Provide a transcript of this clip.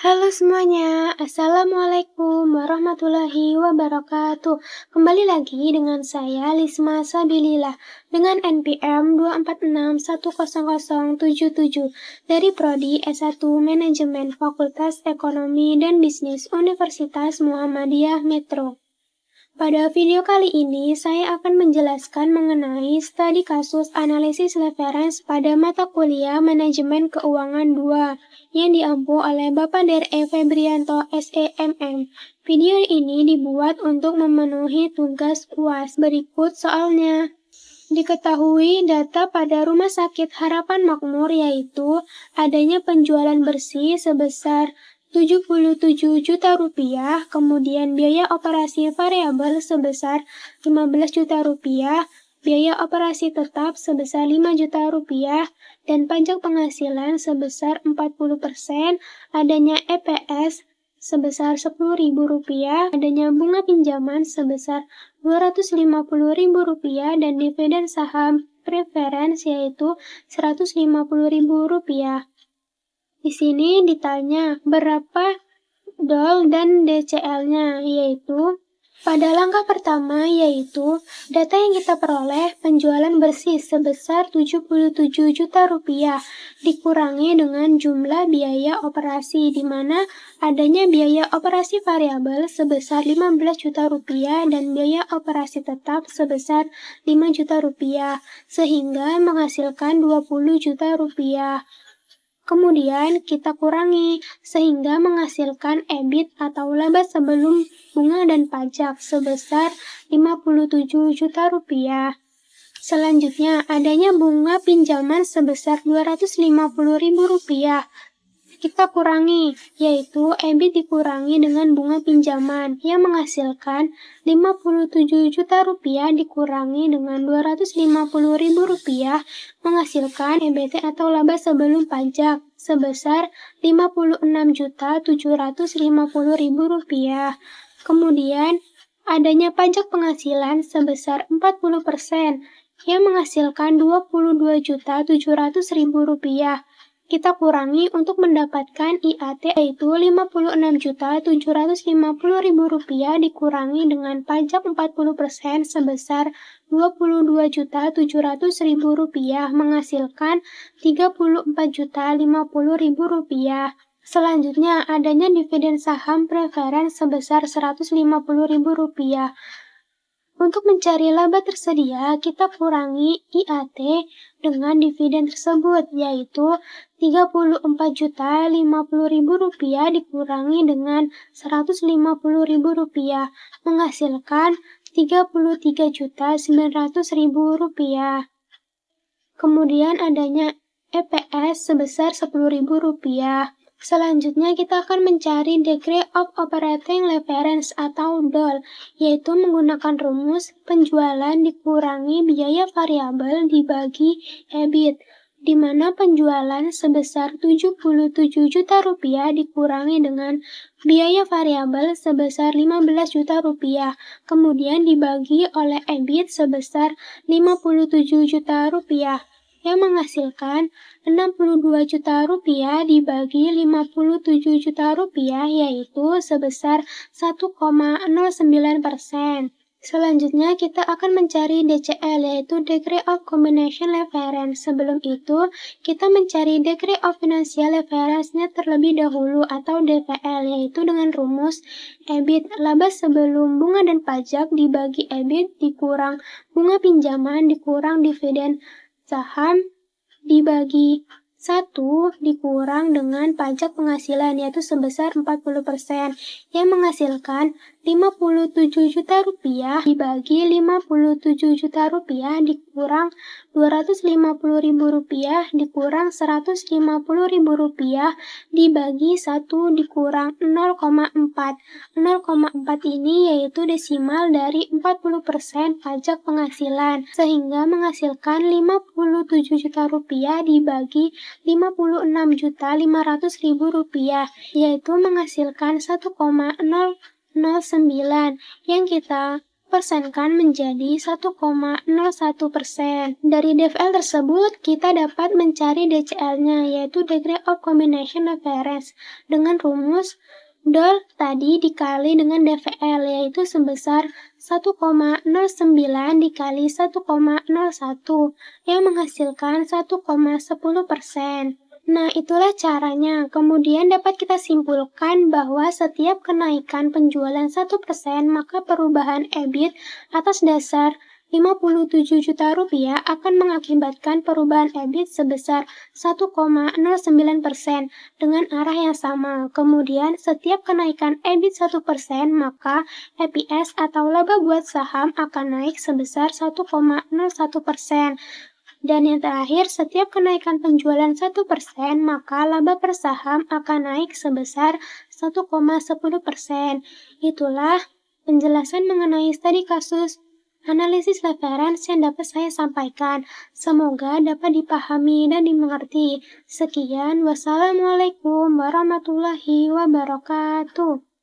Halo semuanya, Assalamualaikum warahmatullahi wabarakatuh. Kembali lagi dengan saya Lisma Sabilillah dengan NPM 246100077 dari Prodi S1 Manajemen Fakultas Ekonomi dan Bisnis Universitas Muhammadiyah Metro. Pada video kali ini, saya akan menjelaskan mengenai studi kasus analisis reference pada mata kuliah Manajemen Keuangan 2 yang diampu oleh Bapak D.R.E. Febrianto SEMM. Video ini dibuat untuk memenuhi tugas UAS. Berikut soalnya. Diketahui data pada Rumah Sakit Harapan Makmur yaitu adanya penjualan bersih sebesar Rp77 juta, kemudian biaya operasi variabel sebesar Rp15 juta, biaya operasi tetap sebesar Rp5 juta, dan pajak penghasilan sebesar 40%, adanya EPS sebesar Rp10.000, adanya bunga pinjaman sebesar Rp250.000, dan dividen saham preference yaitu Rp150.000. Di sini ditanya berapa DOL dan DCL-nya, yaitu pada langkah pertama yaitu data yang kita peroleh penjualan bersih sebesar Rp77 juta dikurangi dengan jumlah biaya operasi di mana adanya biaya operasi variabel sebesar Rp15 juta dan biaya operasi tetap sebesar Rp5 juta, sehingga menghasilkan Rp20 juta. Kemudian kita kurangi sehingga menghasilkan EBIT atau laba sebelum bunga dan pajak sebesar Rp57 juta. Selanjutnya, adanya bunga pinjaman sebesar Rp250.000. Kita kurangi, yaitu EBIT dikurangi dengan bunga pinjaman yang menghasilkan Rp57 juta dikurangi dengan Rp250.000 menghasilkan EBT atau laba sebelum pajak sebesar Rp56.750.000. Kemudian, adanya pajak penghasilan sebesar 40% yang menghasilkan Rp22.700.000. Kita kurangi untuk mendapatkan IAT yaitu Rp56.750.000 dikurangi dengan pajak 40% sebesar Rp22.700.000 menghasilkan Rp34.050.000. Selanjutnya, adanya dividen saham preference sebesar Rp150.000. Untuk mencari laba tersedia, kita kurangi IAT dengan dividen tersebut, yaitu Rp34.050.000 dikurangi dengan Rp150.000, menghasilkan Rp33.900.000. Kemudian adanya EPS sebesar Rp10.000. Selanjutnya kita akan mencari Degree of Operating Leverage atau DOL, yaitu menggunakan rumus penjualan dikurangi biaya variabel dibagi EBIT, di mana penjualan sebesar Rp77 juta dikurangi dengan biaya variabel sebesar Rp15 juta, kemudian dibagi oleh EBIT sebesar Rp57 juta, yang menghasilkan Rp62 juta dibagi Rp57 juta, yaitu sebesar 1,09%. Selanjutnya kita akan mencari DCL yaitu Degree of Combination Leverage. Sebelum itu, kita mencari Degree of Financial Leverage-nya terlebih dahulu atau DFL, yaitu dengan rumus EBIT laba sebelum bunga dan pajak dibagi EBIT dikurang bunga pinjaman dikurang dividen saham dibagi 1 dikurang dengan pajak penghasilan yaitu sebesar 40% yang menghasilkan Rp57 juta dibagi Rp57 juta dikurang Rp250.000 dikurang Rp150.000 dibagi 1 dikurang 0,4. 0,4 ini yaitu desimal dari 40% pajak penghasilan sehingga menghasilkan Rp57 juta dibagi Rp56.500.000 yaitu menghasilkan 1,009 yang kita persenkan menjadi 1,01%. Dari DFL tersebut, kita dapat mencari DCL-nya, yaitu Degree of Combination Reference, dengan rumus DOL tadi dikali dengan DVL, yaitu sebesar 1,09 dikali 1,01, yang menghasilkan 1,10%. Nah, itulah caranya. Kemudian dapat kita simpulkan bahwa setiap kenaikan penjualan 1%, maka perubahan EBIT atas dasar 57 juta rupiah akan mengakibatkan perubahan EBIT sebesar 1,09% dengan arah yang sama. Kemudian, setiap kenaikan EBIT 1%, maka EPS atau laba buat saham akan naik sebesar 1,01%. Dan yang terakhir, setiap kenaikan penjualan 1%, maka laba per saham akan naik sebesar 1,10%. Itulah penjelasan mengenai studi kasus analisis reference yang dapat saya sampaikan. Semoga dapat dipahami dan dimengerti. Sekian, wassalamualaikum warahmatullahi wabarakatuh.